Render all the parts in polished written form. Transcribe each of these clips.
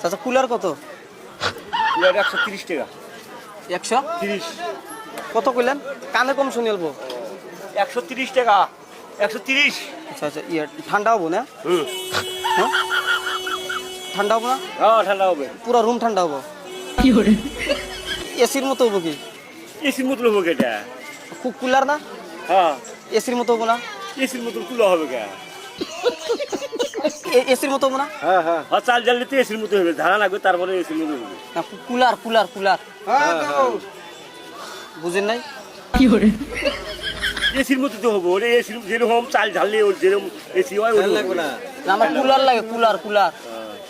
চাচা কুলার কত? কুলার 130 টাকা। 130 কত কইলেন? কানে কম শুনি অল্প। 130 টাকা। 130। আচ্ছা আচ্ছা ইয়া ঠান্ডা হবো না? হ্যাঁ ঠান্ডা হবো না? হ্যাঁ ঠান্ডা হবে। পুরো রুম ঠান্ডা হবো? কি করে? এসির মতো হবো কি? এসির মতো হবে কেটা? কুলার না? হ্যাঁ এসির মতো হবো না? এসির মতো কুলা হবে কে? এসির মতো হবো না? হ্যাঁ হ্যাঁ হ্যাঁ চাল জ্বাললে তো এসির মতো হবে, ধারা লাগবে তারপরে এসির মতো হবে। না কুলার কুলার কুলার হ্যাঁ হ্যাঁ বুঝেন নাই? এসির মতো তো হবে, ওরে এসির যেরকম চাল ঝাললে ওর যেরকম এসি হয় ওই লাগবে না। না আমার কুলার লাগে কুলার কুলার।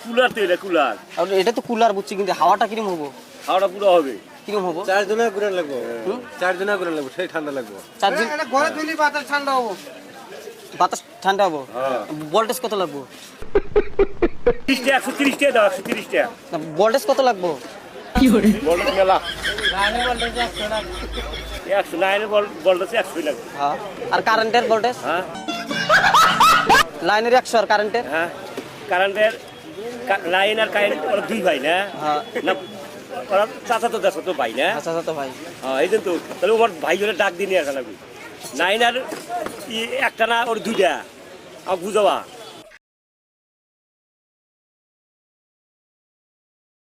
কুলার তো এটা কুলার। আর এটা তো কুলার বুঝছি কিন্তু হাওয়াটা কিরম হবো? হাওড়া পুরো হবে। কিরম হবো? 4 জনা ঘুরে লাগবো। 4 জনা ঘুরে লাগবো, সেই ঠান্ডা লাগবো। 4 দিন এটা ঘরে তুলি বাতাস ঠান্ডা হবো। বাতাস ঠান্ডা হবো? হ্যাঁ ভোল্টেজ কত লাগবো? 30 টাকা 130 টাকা দাও 130 টাকা। না ভোল্টেজ কত লাগবো? বলদ মেলা 100 লাইনের বলদ আছে 100 লাগবে। হ্যাঁ আর কারেন্টের ভোল্টেজ? হ্যাঁ লাইনের 100 আর কারেন্টের? হ্যাঁ কারেন্টের লাইন আর কারেন্ট ওরা দুই ভাই না? হ্যাঁ না ওরা চাচা তো ভাই না? আচ্ছা আচ্ছা তো ভাই হ্যাঁ এই জন্য তো তাহলে ওর ভাই হলে ডাক দিয়ে নিয়ে আসা লাগবে। লাইন আর একটা না ওর দুইটা বুঝাবা